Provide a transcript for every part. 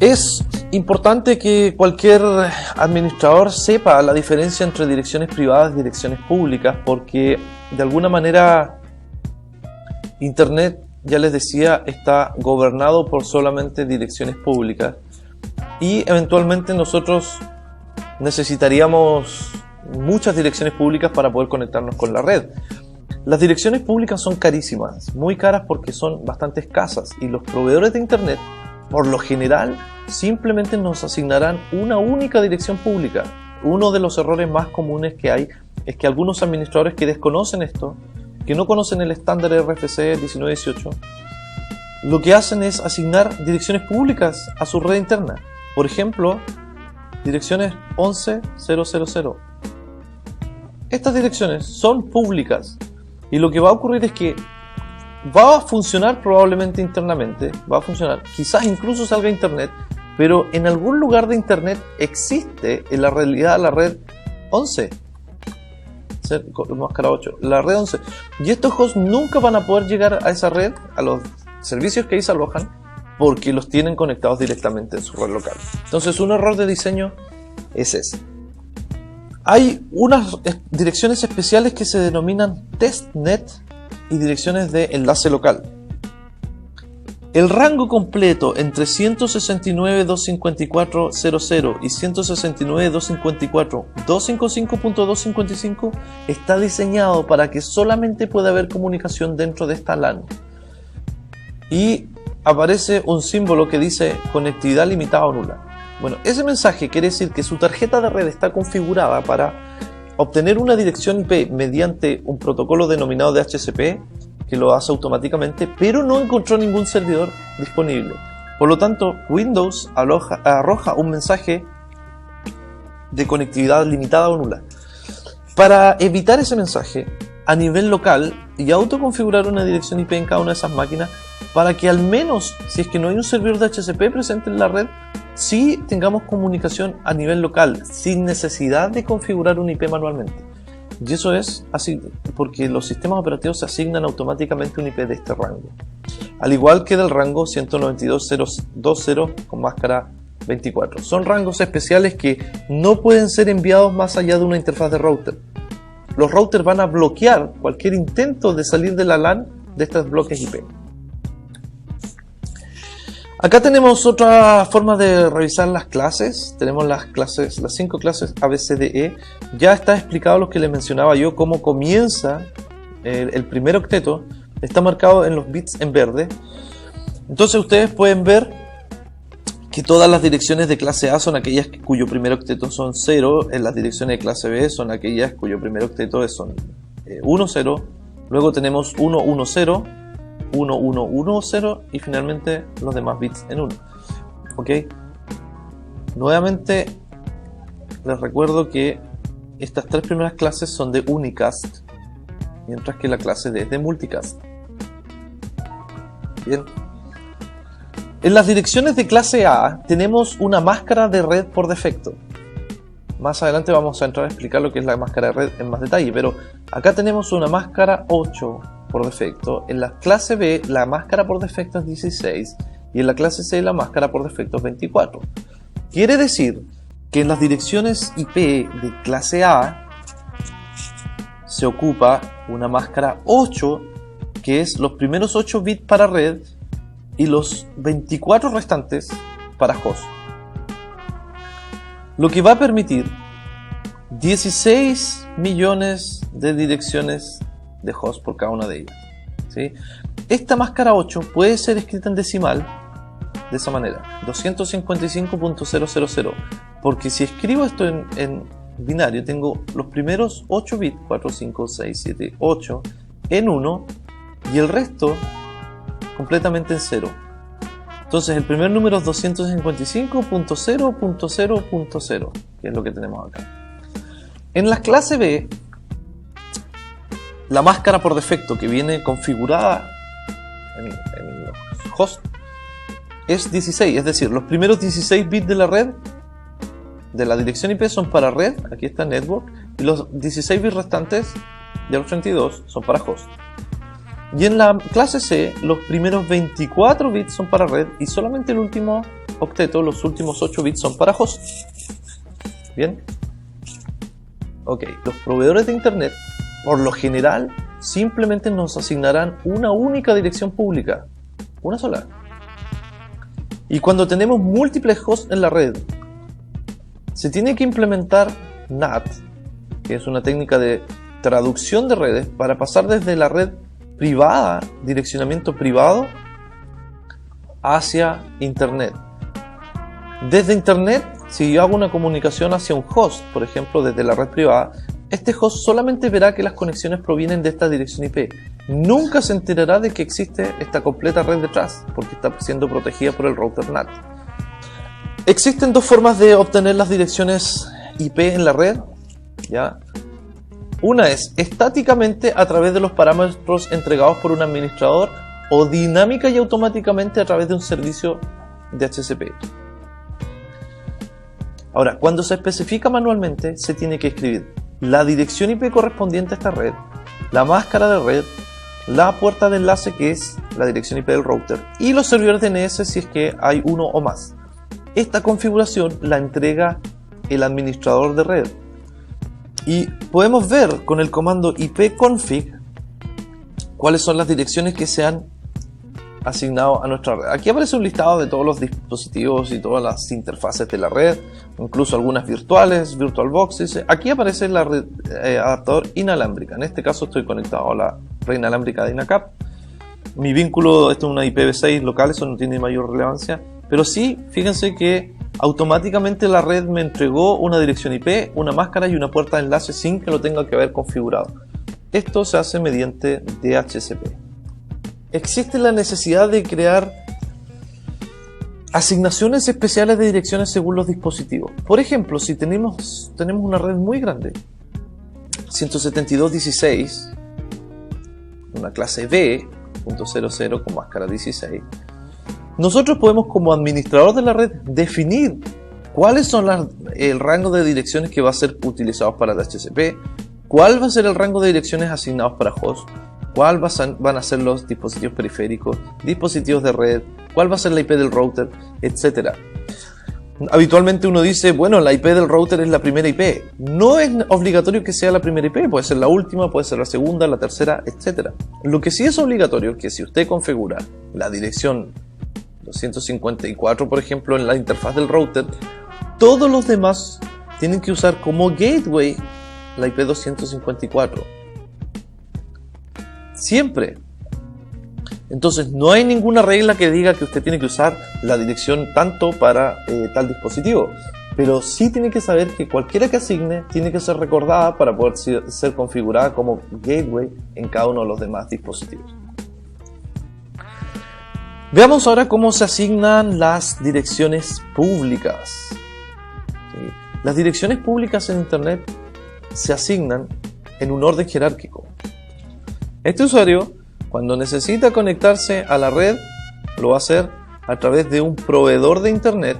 Es importante que cualquier administrador sepa la diferencia entre direcciones privadas y direcciones públicas, porque de alguna manera Internet, ya les decía, está gobernado por solamente direcciones públicas y eventualmente nosotros necesitaríamos muchas direcciones públicas para poder conectarnos con la red. Las direcciones públicas son carísimas, muy caras porque son bastante escasas, y los proveedores de Internet por lo general simplemente nos asignarán una única dirección pública. Uno de los errores más comunes que hay es que algunos administradores que desconocen esto, que no conocen el estándar RFC 1918, lo que hacen es asignar direcciones públicas a su red interna. Por ejemplo, direcciones 11.0.0.0. Estas direcciones son públicas y lo que va a ocurrir es que va a funcionar probablemente internamente, va a funcionar, quizás incluso salga a internet, pero en algún lugar de internet existe en la realidad la red 11, máscara 8, la red 11, y estos hosts nunca van a poder llegar a esa red, a los servicios que ahí se alojan, porque los tienen conectados directamente en su red local. Entonces un error de diseño es ese. Hay unas direcciones especiales que se denominan testnet y direcciones de enlace local. El rango completo entre 169.254.00 y 169.254.255.255 está diseñado para que solamente pueda haber comunicación dentro de esta LAN. Y aparece un símbolo que dice conectividad limitada o nula. Bueno, ese mensaje quiere decir que su tarjeta de red está configurada para obtener una dirección IP mediante un protocolo denominado DHCP que lo hace automáticamente, pero no encontró ningún servidor disponible. Por lo tanto, Windows arroja un mensaje de conectividad limitada o nula. Para evitar ese mensaje, a nivel local y autoconfigurar una dirección IP en cada una de esas máquinas, para que al menos, si es que no hay un servidor DHCP presente en la red, sí tengamos comunicación a nivel local, sin necesidad de configurar un IP manualmente. Y eso es así porque los sistemas operativos se asignan automáticamente un IP de este rango, al igual que del rango 192.0.20 con máscara 24. Son rangos especiales que no pueden ser enviados más allá de una interfaz de router. Los routers van a bloquear cualquier intento de salir de la LAN de estos bloques IP. Acá tenemos otra forma de revisar las clases. Tenemos las 5 clases ABCDE. Ya está explicado lo que les mencionaba yo, cómo comienza el primer octeto. Está marcado en los bits en verde. Entonces ustedes pueden ver que todas las direcciones de clase A son aquellas cuyo primer octeto son 0. En las direcciones de clase B son aquellas cuyo primer octeto son 1, 0. Luego tenemos 1, 1, 0. 1, 1, 1, 0 y finalmente los demás bits en 1. ¿Ok? Nuevamente les recuerdo que estas 3 primeras clases son de unicast, mientras que la clase D es de multicast. Bien. En las direcciones de clase A tenemos una máscara de red por defecto. Más adelante vamos a entrar a explicar lo que es la máscara de red en más detalle, pero acá tenemos una máscara 8 por defecto. En la clase B la máscara por defecto es 16 y en la clase C la máscara por defecto es 24. Quiere decir que en las direcciones IP de clase A se ocupa una máscara 8, que es los primeros 8 bits para red y los 24 restantes para host, lo que va a permitir 16 millones de direcciones de host por cada una de ellas, ¿sí? Esta máscara 8 puede ser escrita en decimal de esa manera, 255.000, porque si escribo esto en binario tengo los primeros 8 bits, 4, 5, 6, 7, 8 en 1 y el resto completamente en 0. Entonces el primer número es 255.0.0.0, que es lo que tenemos acá. En la clase B, la máscara por defecto que viene configurada en los hosts es 16, es decir, los primeros 16 bits de la red, de la dirección IP, son para red, aquí está network, y los 16 bits restantes de los 32 son para host. Y en la clase C, los primeros 24 bits son para red y solamente el último octeto, los últimos 8 bits son para host. Bien. Ok, los proveedores de internet, por lo general, simplemente nos asignarán una única dirección pública, una sola. Y cuando tenemos múltiples hosts en la red, se tiene que implementar NAT, que es una técnica de traducción de redes para pasar desde la red privada, direccionamiento privado, hacia internet. Desde internet, si yo hago una comunicación hacia un host, por ejemplo desde la red privada, este host solamente verá que las conexiones provienen de esta dirección IP. Nunca se enterará de que existe esta completa red detrás, porque está siendo protegida por el router NAT. Existen dos formas de obtener las direcciones IP en la red, ¿ya? Una es estáticamente a través de los parámetros entregados por un administrador o dinámica y automáticamente a través de un servicio de DHCP. Ahora, cuando se especifica manualmente, se tiene que escribir la dirección IP correspondiente a esta red, la máscara de red, la puerta de enlace que es la dirección IP del router y los servidores DNS si es que hay uno o más. Esta configuración la entrega el administrador de red. Y podemos ver con el comando ipconfig cuáles son las direcciones que se han asignado a nuestra red. Aquí aparece un listado de todos los dispositivos y todas las interfaces de la red, incluso algunas virtuales, VirtualBox. Aquí aparece la red adaptador inalámbrica. En este caso estoy conectado a la red inalámbrica de INACAP. Mi vínculo, esto es una IPv6 local, eso no tiene mayor relevancia, pero sí, fíjense que automáticamente la red me entregó una dirección IP, una máscara y una puerta de enlace sin que lo tenga que haber configurado. Esto se hace mediante DHCP. Existe la necesidad de crear asignaciones especiales de direcciones según los dispositivos. Por ejemplo, si tenemos una red muy grande, 172.16, una clase B.00 con máscara 16, nosotros podemos, como administrador de la red, definir cuáles son el rango de direcciones que va a ser utilizados para DHCP, cuál va a ser el rango de direcciones asignados para host, cuál van a ser los dispositivos periféricos, dispositivos de red, cuál va a ser la IP del router, etc. Habitualmente uno dice, bueno, la IP del router es la primera IP. No es obligatorio que sea la primera IP, puede ser la última, puede ser la segunda, la tercera, etc. Lo que sí es obligatorio es que si usted configura la dirección 254, por ejemplo, en la interfaz del router, todos los demás tienen que usar como gateway la IP 254. Siempre. Entonces no hay ninguna regla que diga que usted tiene que usar la dirección tanto para tal dispositivo, pero sí tiene que saber que cualquiera que asigne tiene que ser recordada para poder ser configurada como gateway en cada uno de los demás dispositivos. Veamos ahora cómo se asignan las direcciones públicas. ¿Sí? Las direcciones públicas en Internet se asignan en un orden jerárquico. Este usuario, cuando necesita conectarse a la red, lo va a hacer a través de un proveedor de Internet,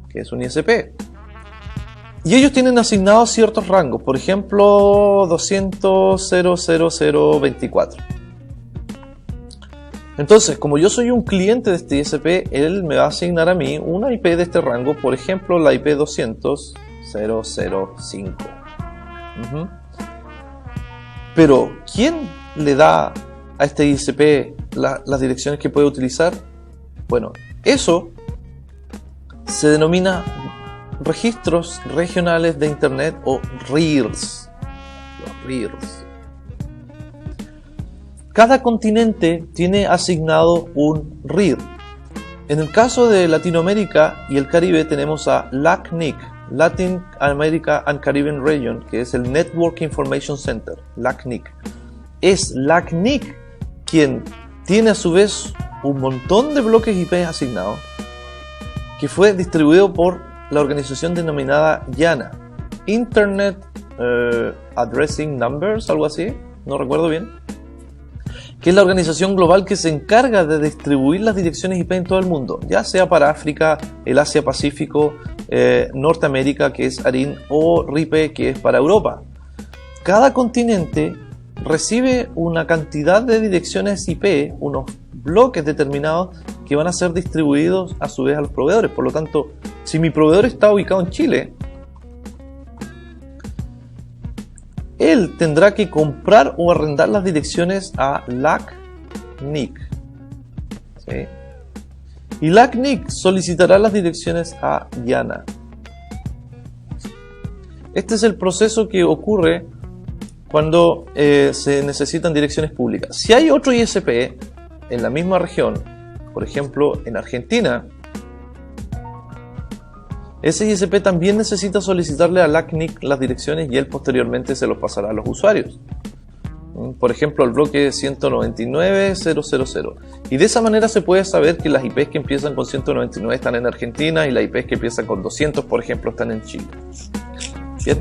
que es un ISP. Y ellos tienen asignados ciertos rangos, por ejemplo, 200.00024. Entonces, como yo soy un cliente de este ISP, él me va a asignar a mí una IP de este rango, por ejemplo, la IP 200.005. Pero, ¿quién le da a este ISP las direcciones que puede utilizar? Bueno, eso se denomina registros regionales de Internet o REIRs. Los REIRs. Cada continente tiene asignado un REIR. En el caso de Latinoamérica y el Caribe tenemos a LACNIC, Latin America and Caribbean Region, que es el Network Information Center, LACNIC. Es LACNIC quien tiene a su vez un montón de bloques IP asignados, que fue distribuido por la organización denominada IANA, Internet Addressing Numbers, algo así, no recuerdo bien, que es la organización global que se encarga de distribuir las direcciones IP en todo el mundo, ya sea para África, el Asia Pacífico, Norteamérica, que es ARIN, o RIPE, que es para Europa. Cada continente recibe una cantidad de direcciones IP, unos bloques determinados que van a ser distribuidos a su vez a los proveedores. Por lo tanto, si mi proveedor está ubicado en Chile, él tendrá que comprar o arrendar las direcciones a LACNIC. ¿Sí? Y LACNIC solicitará las direcciones a IANA. Este es el proceso que ocurre cuando se necesitan direcciones públicas. Si hay otro ISP en la misma región, por ejemplo en Argentina, ese ISP también necesita solicitarle a LACNIC las direcciones y él posteriormente se los pasará a los usuarios. Por ejemplo, el bloque 199.000. Y de esa manera se puede saber que las IPs que empiezan con 199 están en Argentina y las IPs que empiezan con 200, por ejemplo, están en Chile. Bien.